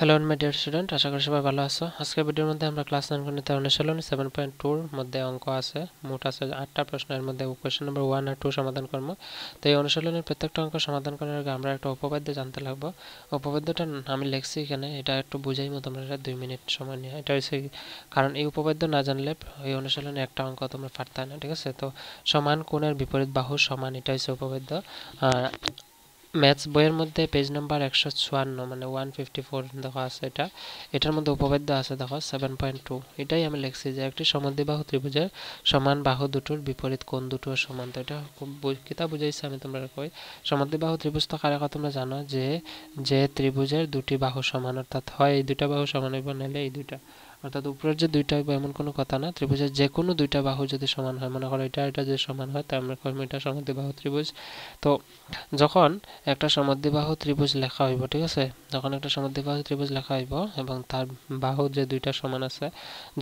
Hello my dear student, আশা করি সবাই ভালো আছো। আজকের ভিডিওর মধ্যে আমরা ক্লাস 9 গণিতের অনুশীলনী 7.2 এর মধ্যে অঙ্ক আছে। মোট আছে 8টা প্রশ্ন। এর মধ্যে কোশ্চেন নাম্বার 1 আর 2 সমাধান করব। তো এই অনুশীলনের প্রত্যেকটা অঙ্ক সমাধান করার আগে আমরা একটা উপপাদ্য জানতে লাগবো। উপপাদ্যটা আমি লিখছি এখানে, এটা একটু বুঝাইমো তোমরা, 2 মিনিট সময় নিয়ে। এটা হচ্ছে কারণ এই উপপাদ্য না জানলে এই অনুশীলনে একটা অঙ্ক তোমরা পারতে না, ঠিক আছে? তো সমান কোণের বিপরীত বাহু সমান, এটা হচ্ছে উপপাদ্য। আর ম্যাথস বইয়ের মধ্যে পেজ নাম্বার 156 মানে 154 দেখা আছে। এটার মধ্যে উপপাদ্য আছে, দেখো 7.2। এটাই আমি লিখছি যে একটি সমদ্বিবাহু ত্রিভুজের সমান বাহু দুটোর বিপরীত কোণ দুটো সমান। তো এটা কিতা বুঝাইছে আমি তোমরা কই, সমদ্বিবাহু ত্রিভুজ তো কারে কথা তোমরা জানো, যে যে ত্রিভুজের দুটি বাহু সমান, অর্থাৎ হয় এই দুটা বাহু সমান হইব, নাহলে এই দুইটা, অর্থাৎ উপরের যে দুইটা হইব এমন কোনো কথা না। ত্রিভুজের যে কোনো দুইটা বাহু যদি সমান হয়, মনে করো এটা এটা যদি সমান হয়, তাই আমরা কইব এটা সমদ্বিবাহু ত্রিভুজ। তো যখন একটা সমদ্বিবাহু ত্রিভুজ লেখা হইব, ঠিক আছে, যখন একটা সমদ্বিবাহু ত্রিভুজ লেখা হইব এবং তার বাহু যে দুইটা সমান আছে,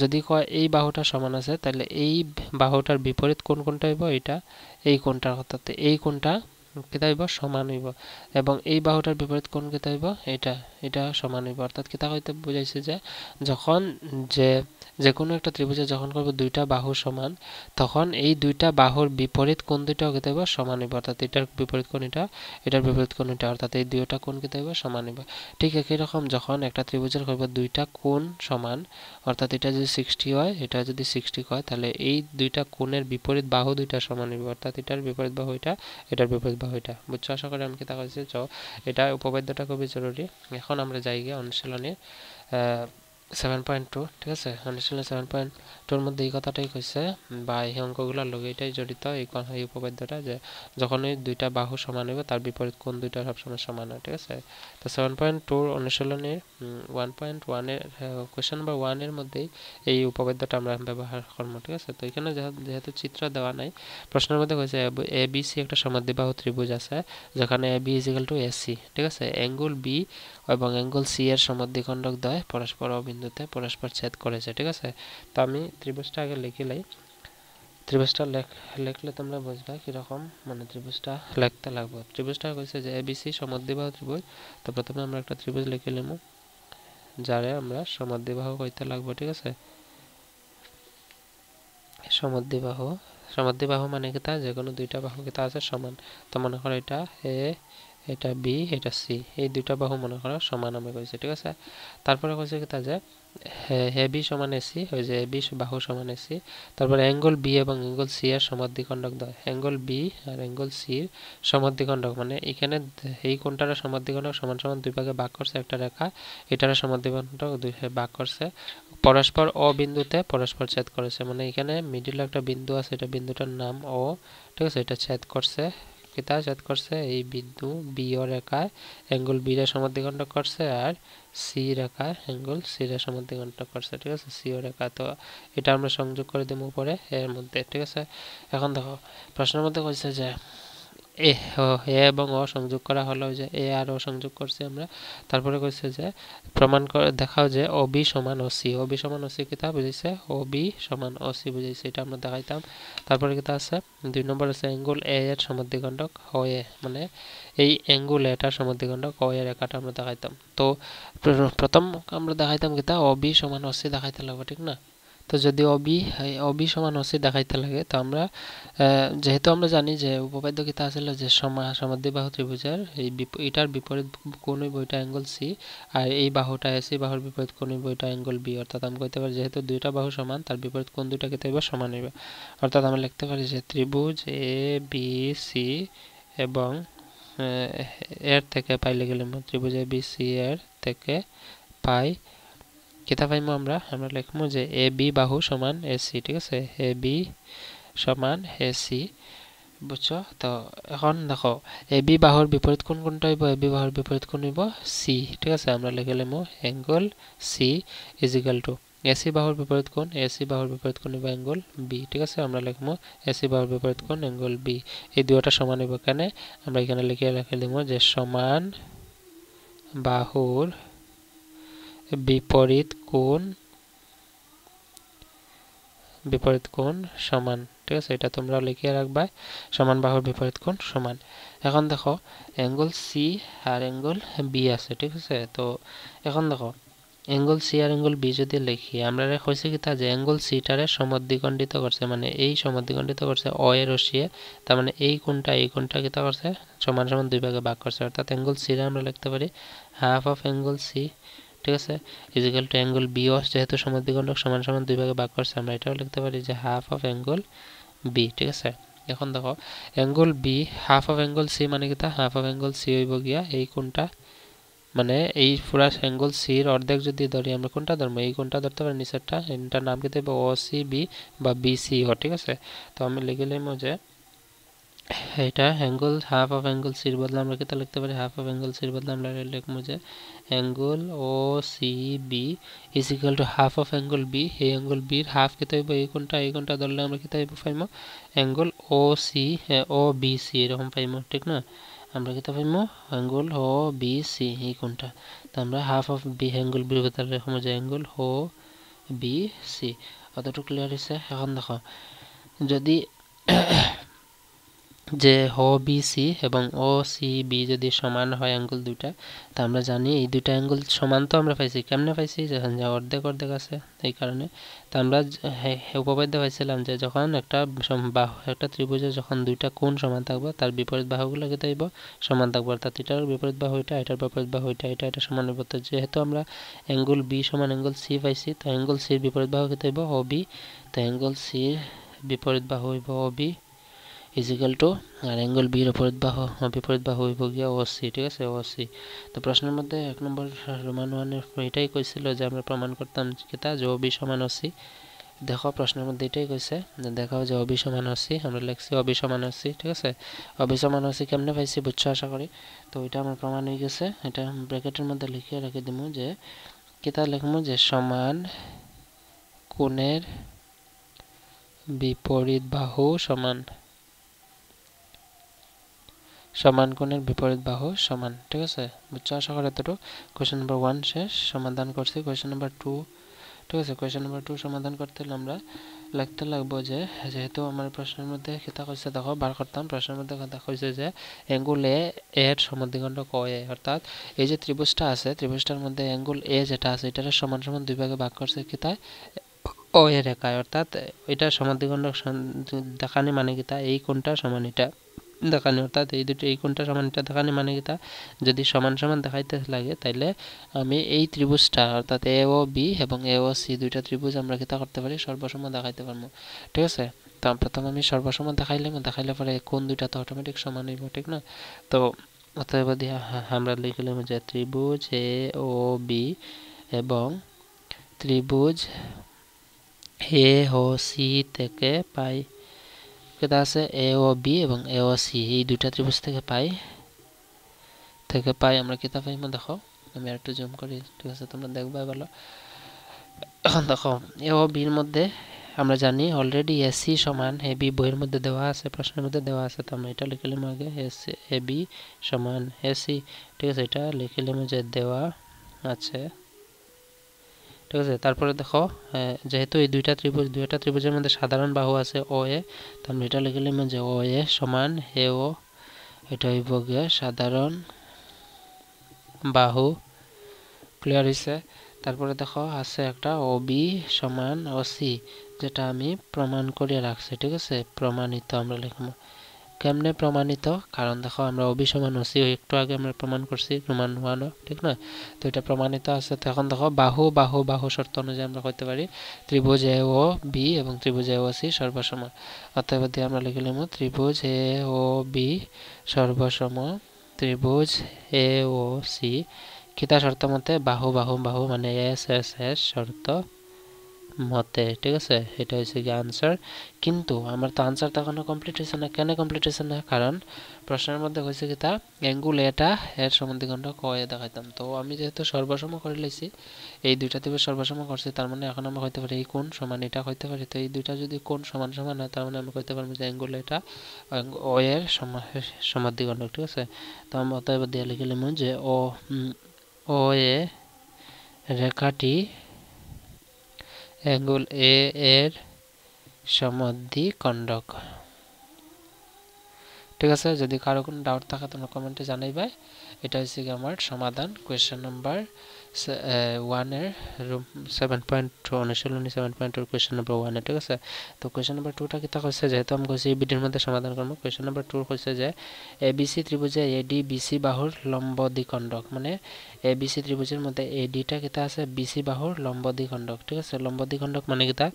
যদি কয় এই বাহুটা সমান আছে, তাহলে এই বাহুটার বিপরীত কোন কোনটা হইব, এটা এই কোণটার, অর্থাৎ এই কোণটা কেতা হইব, সমান হইব, এবং এই বাহুটার বিপরীত কোণ কেতা হইব, এটা এটা সমান হইব। অর্থাৎ কেতা হইতে বুঝাইছে যে যখন যে যে কোনো একটা ত্রিভুজে যখন করব দুইটা বাহু সমান, তখন এই দুইটা বাহুর বিপরীত কোণ দুইটাও কেতা হইব, সমান হইব। অর্থাৎ এটার বিপরীত কোণ এটা, এটার বিপরীত কোণ এটা, অর্থাৎ এই দুইটা কোণ কেতা হইব, সমান হইব। ঠিক একই রকম যখন একটা ত্রিভুজের করব দুইটা কোণ সমান, অর্থাৎ এটা যদি 60 হয়, এটা যদি 60 হয়, তাহলে এই দুইটা কোণের বিপরীত বাহু দুইটা সমান হইব। অর্থাৎ এটার বিপরীত বাহু এটা, এটার বিপরীত বাহু এটা। বুঝছো? আশা করি আমি কি তা কইছি। এটা উপপাদ্যটা খুবই জরুরি। এখন আমরা যাই গিয়ে অনুশীলনে 7.2, ঠিক আছে। অনুশীলনী 7.2-র মধ্যে এই কথাটাই কইছে, বা এই অঙ্কগুলোর লগে এটাই জড়িত, এই উপপাদ্যটা, যে যখন এই দুইটা বাহু সমান হইব তার বিপরীত কোণ দুইটা সবসময় সমান হয়, ঠিক আছে। তো 7.2 অনুশীলনীর 1.1-এর কোয়েশ্চেন নাম্বার 1 এর মধ্যেই এই উপপাদ্যটা আমরা ব্যবহার করব, ঠিক আছে। তো এখানে যেহেতু চিত্র দেওয়া নাই, প্রশ্নের মধ্যে কইছে এ বি সি একটা সমদ্বিবাহু ত্রিভুজ আছে, যেখানে A B is equal to AC, ঠিক আছে। অ্যাঙ্গেল বি এবং অ্যাঙ্গেল সি এর সমদ্বিখণ্ডক দ্বয় পরস্পর বিন্দুতে পরস্পর ছেদ করেছে, ঠিক আছে। তো আমি ত্রিভুজটা আগে লিখে লাই। ত্রিভুজটা লিখলে তোমরা বুঝবা কিরকম, মানে ত্রিভুজটা লিখতে লাগবে। ত্রিভুজটা কইছে যে এবিসি সমদ্বিবাহু ত্রিভুজ। তো প্রথমে আমরা একটা ত্রিভুজ লিখে নিব, যারে আমরা সমদ্বিবাহু কইতে লাগবে, ঠিক আছে। সমদ্বিবাহু, সমদ্বিবাহু মানে কিতা, যে কোনো দুইটা বাহু কিতা আছে সমান। তো মনে করো এটা এ, এটা বি, এটা সি, এই দুইটা বাহু মনে করো সমান আমি কইছি, ঠিক আছে। তারপরে কইছে কিতা যে এ বি সমান এসি, ওই যে এ বি বাহু সমান এসি। তারপরে অ্যাঙ্গেল বি এবং অ্যাঙ্গেল সি এর সমদ্বিখণ্ডক দ্বয়, অ্যাঙ্গেল বি আর অ্যাঙ্গেল সি এর সমদ্বিখণ্ডক, মানে এখানে এই কোণটার সমদ্বিখণ্ডক সমান সমান দুই ভাগে ভাগ করছে একটা রেখা, এটার সমদ্বিখণ্ডক দুই ভাগে ভাগ করছে, পরস্পর অ বিন্দুতে পরস্পর ছেদ করেছে, মানে এখানে মিডিলে একটা বিন্দু আছে, এটা বিন্দুটার নাম ও, ঠিক আছে। এটা ছেদ করছে, কিতা ছেদ করছে, এই বিন্দু বি ও রেখায় অ্যাঙ্গেল বি এর সমদ্বিখণ্ডক করছে, আর সি রেখায় অ্যাঙ্গেল সি এর সমদ্বিখণ্ডক করছে, ঠিক আছে, সি ও রেখা। তো এটা আমরা সংযোগ করে দেবো উপরে এর মধ্যে, ঠিক আছে। এখন দেখো প্রশ্নের মধ্যে কইছে যে এ এবং অ সংযোগ করা হলো, যে এ আর ও সংযোগ করছি আমরা। তারপরে কইছে যে প্রমাণ করে দেখাও যে ও বি সমান ও সি, ও বি সমান ও সি কিতা বুঝাইছে, ও বি সমান ও সি বুঝাইছে, এটা আমরা দেখাইতাম। তারপরে কিতা আছে 2 নম্বর আছে অ্যাঙ্গেল এ এর সমদ্বিখণ্ডক ও এ, মানে এই অ্যাঙ্গেল এটার সমদ্বিখণ্ডক ও এর রেখাটা আমরা দেখাইতাম। তো প্রথম আমরা দেখাইতাম কিতা, ও বি সমান ও সি দেখাইতে লাগবে, ঠিক না। তো যদি অবি সমান অসি দেখাইতে লাগে, তো আমরা যেহেতু আমরা জানি যে উপপাদ্য কিতা আসলে যে সমদ্বিবাহু ত্রিভুজের এটার বিপরীত কোণ হইব এটা অ্যাঙ্গেল সি, আর এই বাহুটা এসি বাহুর বিপরীত কোণ হইব এটা অ্যাঙ্গেল বি। অর্থাৎ আমি কইতে পারি যেহেতু দুইটা বাহু সমান, তার বিপরীত কোণ দুইটা কিতা হইব, সমান হইব। অর্থাৎ আমরা লিখতে পারি যে ত্রিভুজ এ বি সি এবং এর থেকে পাইলে গেলে ত্রিভুজ এ বি সি এর থেকে পাই কিতা পাইমু আমরা লিখবো যে এ বি বাহু সমান এসি, ঠিক আছে। এ বি সমান এসি, বুঝছো? তো এখন দেখো এ বি বাহুর বিপরীত কোণ কোনটা হইব, এ বি বাহুর বিপরীত কোণ হইব সি, ঠিক আছে। আমরা লিখে লিমু angle C is equal to AC বাহুর বিপরীত কোণ, এসি বাহুর বিপরীত কোণ হইব অ্যাঙ্গেল বি, ঠিক আছে। আমরা লিখবো এসি বাহুর বিপরীত কোণ অ্যাঙ্গেল বি, এই দুইটা সমান হইব। কেন আমরা এখানে লিখে রেখে দিমু যে সমান বাহুর বিপরীত কোণ সমান, ঠিক আছে। এটা তোমরা লিখে রাখবা, সমান বাহুর বিপরীত কোণ সমান। এখন দেখো অ্যাঙ্গেল সি আর অ্যাঙ্গেল বি আছে, ঠিক আছে। তো এখন দেখো অ্যাঙ্গেল সি আর অ্যাঙ্গেল বি যদি লিখি আমরা কইছে কি তা যে অ্যাঙ্গেল সিটারে সমদ্বিখণ্ডিত করছে, মানে এই সমদ্বিখণ্ডিত করছে অ এর রশ্মিয়ে, তার মানে এই কোণটা কিতা করছে সমান সমান দুই ভাগে ভাগ করছে। অর্থাৎ অ্যাঙ্গেল সি রে আমরা লিখতে পারি হাফ অফ অ্যাঙ্গেল সি, ঠিক আছে, ইজিক্যাল টু অ্যাঙ্গেল বিও যেহেতু সমদ্বিখণ্ডক সমান সমান দুই ভাগে ভাগ করছে আমরা এটাও লিখতে পারি যে হাফ অফ অ্যাঙ্গেল বি, ঠিক আছে। এখন দেখো angle B half of angle C মানে কিতা হাফ অফ অ্যাঙ্গেল সি হইব গিয়া এই কোণটা, মানে এই পুরা অ্যাঙ্গেল সির অর্ধেক যদি ধরি আমরা কোনটা ধরবো, এই কোনটা ধরতে পারি নিচেরটা, এটার নাম কি দেবো ও সি বি বা বিসি ও, ঠিক আছে। তো আমি লিখে লিখবো যে এটা অ্যাঙ্গেল হাফ অফ অ্যাঙ্গেল সির বদলে আমরা কিতা লিখতে পারি, হাফ অফ অ্যাঙ্গেল সির বদলে আমরা লিখবো যে angle O C B is equal to half of angle B. এই অ্যাঙ্গেল বির হাফ কিতা হইব এই কোনটা ধরলে আমরা কিতা হইব পাইমো angle O C O B C এরকম পাইমো, ঠিক না। আমরা কিতা পাইমো অ্যাঙ্গেল ও বি সি এই কোনটা, তো আমরা হাফ অফ বি অ্যাঙ্গেল বির বদলে লিখবো যে অ্যাঙ্গেল ও বি সি। অতটুকু ক্লিয়ার হইছে। এখন দেখো যদি যে ও বি সি এবং ও সি বি যদি সমান হয় অ্যাঙ্গেল দুইটা, তা আমরা জানি এই দুইটা অ্যাঙ্গেল সমান তো আমরা পাইছি কেমনে পাইছি, যখন যা অর্ধেক অর্ধেক আছে এই কারণে। তো আমরা উপপাদ্য পাইছিলাম যে যখন একটা ত্রিভুজে যখন দুইটা কোণ সমান থাকবে তার বিপরীত বাহুগুলো কি থাকবে সমান থাকবে, অর্থাৎ এটার বিপরীত বাহু এটা, এটার বিপরীত বাহু এটা, এটা সমান হইব। তো যেহেতু আমরা অ্যাঙ্গেল বি সমান অ্যাঙ্গেল সি পাইছি, তো অ্যাঙ্গেল সির বিপরীত বাহু কি থাকবে ও বি, তো অ্যাঙ্গেল সির বিপরীত বাহু হইব ও বি ইজিক্যাল টু আর অ্যাঙ্গেল বির বিপরীত বাহু হইব গিয়া ও সি, ঠিক আছে, ও সি। তো প্রশ্নের মধ্যে 1 নম্বর রোমান 1-এর এটাই কইছিল যে আমরা প্রমাণ করতাম কিতা যে ও বি সমান ও সি। দেখো প্রশ্নের মধ্যে এটাই কইছে যে দেখাও যে ও বি সমান ও সি, আমরা লিখছি ও বি সমান ও সি, ঠিক আছে। ও বি সমান ও সি কেমনে পাইছি বুঝছো আশা করি। তো এটা আমার প্রমাণ হয়ে গেছে, এটা ব্র্যাকেটের মধ্যে লিখে রেখে দিব যে কিতা লিখবো যে সমান কোণের বিপরীত বাহু সমান কোণের বিপরীত বাহু সমান, ঠিক আছে, বুঝছো আশা করি এতটুকু। কোয়েশ্চেন নাম্বার 1 শেষ, সমাধান করছি। কোয়েশ্চেন নাম্বার 2, ঠিক আছে, কোয়েশ্চেন নাম্বার 2 সমাধান করতে হলে আমরা লিখতে লাগবো যে যেহেতু আমার প্রশ্নের মধ্যে কিতা কইছে দেখো বার করতাম, প্রশ্নের মধ্যে কথা কইছে যে অ্যাঙ্গেল এ এর সমদ্বিখণ্ডক ও এ, অর্থাৎ এই যে ত্রিভুজটা আছে ত্রিভুজটার মধ্যে অ্যাঙ্গেল এ যেটা আছে এটার সমান সমান দুই ভাগে ভাগ করছে কিতা ও এ রেখায়, অর্থাৎ এটা সমদ্বিখণ্ডক দেখানি মানে কিতা এই কোণটা সমান এটা দেখানি, অর্থাৎ এই দুটো এই কোণটা সমান এটা দেখানি মানে কিতা যদি সমান সমান দেখাইতে লাগে তাইলে আমি এই ত্রিভুজটা অর্থাৎ এ ও বি এবং এ ও সি দুইটা ত্রিভুজ আমরা কিতা করতে পারি সর্বসম দেখাইতে পারবো, ঠিক আছে। তো প্রথম আমি সর্বসম দেখাইলে পরে কোণ দুইটা তো অটোমেটিক সমান হইব, ঠিক না। তো অতএব আমরা লিখলাম যে ত্রিভুজ এ ও বি এবং ত্রিভুজ এ ও সি থেকে পাই কেটা আছে এ ও বি এবং এ ও সি এই দুইটা ত্রিভুজ থেকে পাই আমরা কিতা পাইম দেখো আমি একটু জুম করি, ঠিক আছে, তোমরা দেখবা ভালো। এখন দেখো এ ও বির মধ্যে আমরা জানি অলরেডি এসি সমান এ বি বইয়ের মধ্যে দেওয়া আছে, প্রশ্নের মধ্যে দেওয়া আছে, তো আমরা এটা লিখলাম আগে এ বি সমান এসি, ঠিক আছে, এটা লিখলাম যে দেওয়া আছে, ঠিক আছে। তারপরে দেখো যেহেতু এই দুইটা ত্রিভুজের মধ্যে সাধারণ বাহু আছে ও এ, তো আমরা এটা লিখলাম যে ও এ সমান এ ও, এটা হইব গিয়ে সাধারণ বাহু, ক্লিয়ার হয়েছে। তারপরে দেখো আছে একটা ও বি সমান ও সি, যেটা আমি প্রমাণ করে রাখছি, ঠিক আছে, প্রমাণিত আমরা লিখবো। কেমনে প্রমাণিত, কারণ দেখো আমরা ও বি সমান ও সি একটু আগে আমরা প্রমাণ করছি রোমান 1, ঠিক না। তো এটা প্রমাণিত আছে। তো এখন দেখো বাহু শর্ত অনুযায়ী আমরা করতে পারি ত্রিভুজ এ ও বি এবং ত্রিভুজ এ ও সি সর্বসম, অতএব দিয়ে আমরা লিখলাম ত্রিভুজ এ ও বি সর্বসম ত্রিভুজ এ ও সি কিতা শর্ত মতে বাহু মানে এস এস এস শর্ত মতে, ঠিক আছে, এটা হচ্ছে কি আনসার। কিন্তু আমার তো আনসারটা এখনো কমপ্লিট হয়েছে না, কেন কমপ্লিট হয়েছে না, কারণ প্রশ্নের মধ্যে হয়েছে কি তা অ্যাঙ্গুল এটা এর সমদ্বিখণ্ডক ও এ দেখাইতাম। তো আমি যেহেতু সর্বসম করে লাইছি এই দুইটা থেকে সর্বসম করছি, তার মানে এখন আমরা হইতে পারি এই কোণ সমান এটা হইতে পারি। তো এই দুইটা যদি কোণ সমান সমান হয় তার মানে আমরা কইতে পারবো যে অ্যাঙ্গুল এটা ও এর সমদ্বিখণ্ডক, ঠিক আছে। তো আমরা অতএব দিয়ে লিখলাম যে ও এ রেখাটি অ্যাঙ্গেল এ এর সমদ্বিখণ্ডক, ঠিক আছে যদি কারো কোনো ডাউট থাকে তোমরা কমেন্টে জানাইবা এটা হচ্ছে কি আমার সমাধান কোয়েশ্চেন নাম্বার 1 এর 7.2 অনুশীলনী 7.2 কোয়েশ্চেন নাম্বার 1 এ ঠিক আছে তো কোয়েশ্চেন নাম্বার 2 টা কিতা কইছে যেহেতু আমি কইছি এই ভিডিওর মধ্যে সমাধান করব কোয়েশ্চেন নাম্বার 2 কইছে যে এবিসি ত্রিভুজে এডি বিসি বাহুর লম্ব দ্বিখণ্ডক মানে এবিসি ত্রিভুজের মধ্যে এডি টা কিতা আছে বিসি বাহুর লম্ব দ্বিখণ্ডক ঠিক আছে লম্ব দ্বিখণ্ডক মানে কিতা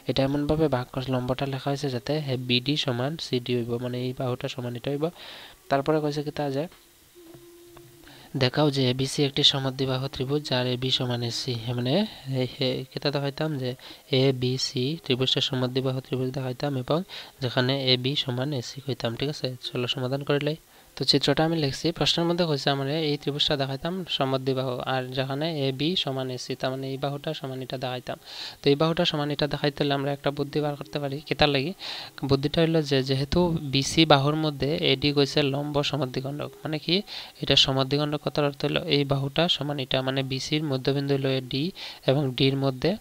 এটা এমন ভাবে ভাগ করে লম্বটা লেখা হয়েছে যাতে বিডি সমান সিডি হইব মানে এই বাহুটা সমান এটা হইব তারপরে কইছে কিতা যে দেখাও যে এবিসি একটি সমদ্বিবাহু ত্রিভুজ যার এবি সমান এসি মানে কিতা দেখাইতাম যে এ বি সি ত্রিভুজটা সমদ্বিবাহু ত্রিভুজ দেখাইতাম এবং যেখানে এবি সমান এসি কইতাম ঠিক আছে চলো সমাধান করিলাই তো চিত্রটা আমি লিখছি প্রশ্নের মধ্যে কইছে আমরা এই ত্রিভুজটা দেখাইতাম সমদ্বিবাহু আর যেখানে এবি সমান এসি তার মানে এই বাহুটা সমান এটা দেখাইতাম তো এই বাহুটা সমান এটা দেখাইতে হলে আমরা একটা বুদ্ধি বার করতে পারি কিতার লাগি বুদ্ধিটা হলো যে যেহেতু বিসি বাহুর মধ্যে এডি কইছে লম্ব সমদ্বিখণ্ডক মানে কি এটা সমদ্বিখণ্ডক কথার অর্থ হলো এই বাহুটা সমান এটা মানে বিসির মধ্যবিন্দু হলো ডি এবং ডির মধ্যে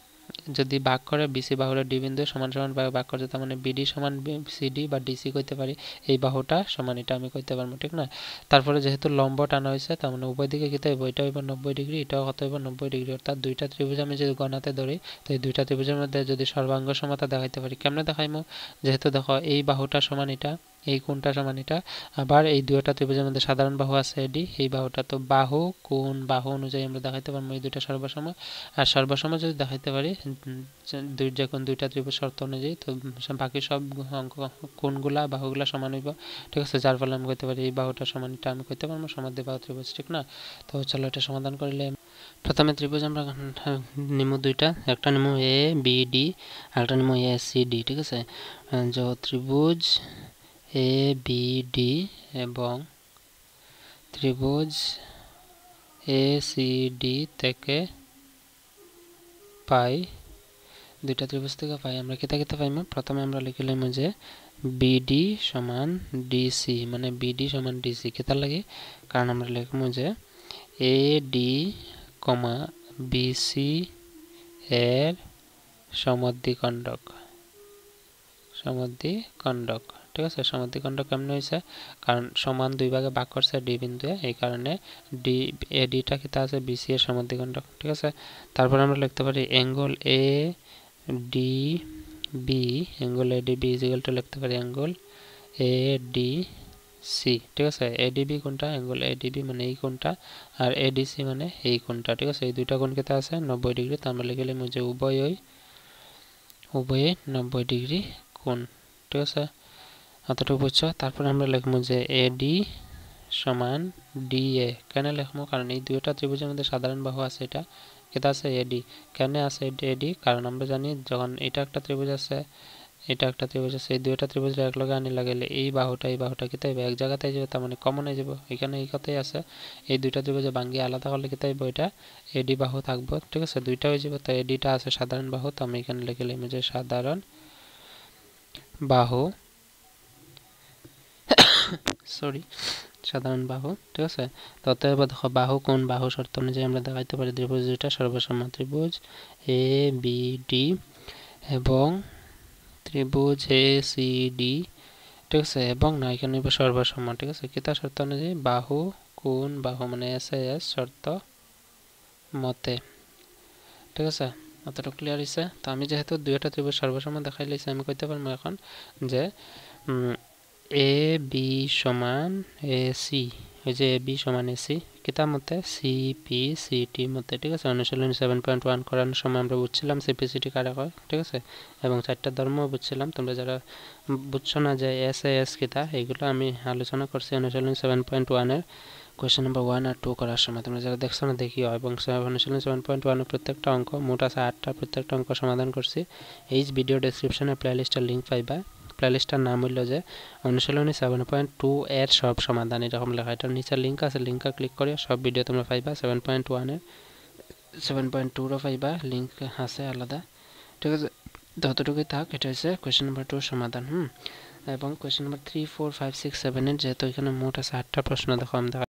যদি ভাগ করে বিসি বাহুর ডি বিন্দু সমান সমান ভাগ করে তার মানে বিডি সমান সিডি বা ডিসি কইতে পারি এই বাহুটা সমান এটা আমি কইতে পারবো ঠিক না তারপরে যেহেতু লম্ব টানা হয়েছে তার মানে উভয় দিকে কিতা হইব এটা হইব 90 ডিগ্রি এটাও কত হইব 90 ডিগ্রি অর্থাৎ দুইটা ত্রিভুজ আমি যদি গণাতে ধরি তো এই দুইটা ত্রিভুজের মধ্যে যদি সর্বাঙ্গ সমতা দেখাইতে পারি কেমনে দেখাইমু যেহেতু দেখো এই বাহুটা সমান এটা এই কোণটা সমান এটা আবার এই দুইটা ত্রিভুজের মধ্যে সাধারণ বাহু আছে এডি এই বাহুটা তো বাহু কোণ বাহু অনুযায়ী আমরা দেখাইতে পারবো এই দুইটা সর্বসম আর সর্বসম যদি দেখাইতে পারি যখন দুইটা ত্রিভুজ শর্ত অনুযায়ী তো বাকি সব অঙ্ক কোণগুলা বাহুগুলা সমান হইব ঠিক আছে যার ফলে আমি কইতে পারি এই বাহুটা সমান এটা আমি কইতে পারবো সমদ্বিবাহু ত্রিভুজ ঠিক না তো চলো এটা সমাধান করিলে প্রথমে ত্রিভুজ আমরা নিমু দুইটা একটা নিমু এ বি ডি আরেকটা নিমু এ সি ডি ঠিক আছে যে ত্রিভুজ এ বি ডি এবং ত্রিভুজ এ সি ডি থেকে পাই দুইটা ত্রিভুজ থেকে পাই আমরা কিতা কিতা পাইমু প্রথমে আমরা লিখিলাম যে বিডি সমান ডিসি মানে বিডি সমান ডিসি কিতা লাগে কারণ আমরা লিখমু যে এ ডি কমা বিসি এর সমদ্বিখণ্ডক ঠিক আছে সমদ্বিখণ্ডক কেমনে হইছে কারণ সমান দুই ভাগে ভাগ করছে ডি বিন্দুতে এই কারণে ডি এডিটা কিতা আছে বিসি এর সমদ্বিখণ্ডক ঠিক আছে তারপর আমরা লিখতে পারি angle A D B angle A D B is equal to লিখতে পারি অ্যাঙ্গেল এ ডি সি ঠিক আছে এডিবি কোনটা অ্যাঙ্গেল এডিবি মানে এই কোনটা আর এডিসি মানে এই কোনটা ঠিক আছে এই দুইটা কোণ কিতা আছে 90 ডিগ্রি তো আমরা লিখে লিখব যে উভয়ে 90 ডিগ্রি কোণ ঠিক আছে এতটুকু বুঝছো তারপর আমরা লিখব যে এডি সমান ডিএ কেন লিখবো কারণ এই দুইটা ত্রিভুজের মধ্যে সাধারণ বাহু আছে এটা কিতা আছে এডি কেন আছে এডি কারণ আমরা জানি যখন এটা একটা ত্রিভুজ আছে এটা একটা ত্রিভুজ আছে এই দুইটা ত্রিভুজ এক লগে আনি লাগাইলে এই বাহুটা কিতা হইবে এক জায়গাতে যাবে তার মানে কমন হয়ে যাবে এখানে এই কথাই আছে এই দুইটা ত্রিভুজে ভাঙি আলাদা করলে কিতা হইব এটা এডি বাহু থাকবে ঠিক আছে দুইটা হয়ে যাবে তো এডিটা আছে সাধারণ বাহু তো আমি এখানে লিখে লিখব যে সাধারণ বাহু সাধারণ বাহু ঠিক আছে তো অতএব দেখো বাহু কোণ বাহু শর্ত অনুযায়ী আমরা দেখাইতে পারি ত্রিভুজ দুইটা সর্বসম ত্রিভুজ এ বি ডি এবং ত্রিভুজ এ সি ডি ঠিক আছে এবং না এখানে সর্বসম ঠিক আছে কিতা শর্ত অনুযায়ী বাহু কোণ বাহু মানে এস শর্ত মতে ঠিক আছে এতটুকু ক্লিয়ার হইছে তো আমি যেহেতু দুইটা ত্রিভুজ সর্বসম দেখাই লাইছি আমি কইতে পারবো এখন যে এ বি সমান এ সি এই যে এ বি সমান এ সি কিতা মতে সিপি সিটি মতে ঠিক আছে অনুশীলনী 7.1 করানোর সময় আমরা বুঝছিলাম সিপি সিটি কারা হয় ঠিক আছে এবং চারটা ধর্ম বুঝছিলাম তোমরা যারা বুঝছো না যে এস কিতা এইগুলো আমি আলোচনা করছি অনুশীলনী 7.1 এর কোয়েশ্চেন নাম্বার 1 আর 2 করার সময় তোমরা যারা দেখছো না দেখিও এবং অনুশীলনী 7.1 এর প্রত্যেকটা অঙ্ক মোট আছে 8টা প্রত্যেকটা অঙ্ক সমাধান করছি এই ভিডিও ডেসক্রিপশনে প্লেলিস্টের লিংক পাইবা প্লেলিস্টটার নাম হইল যে অনুশীলনী 7.2 এর সব সমাধান এরকম লেখা এটার নিচে লিংক আছে লিংকে ক্লিক করে সব ভিডিও তোমরা পাইবা 7.1 এর 7.2 এর পাইবা লিংক আছে আলাদা ঠিক আছে যতটুকুই থাক এটা হচ্ছে কোয়েশ্চেন নাম্বার 2 সমাধান এবং কোয়েশ্চেন নাম্বার 3 4 5 6 7 এর যেহেতু এখানে মোট আছে 8টা প্রশ্ন দেখো আমরা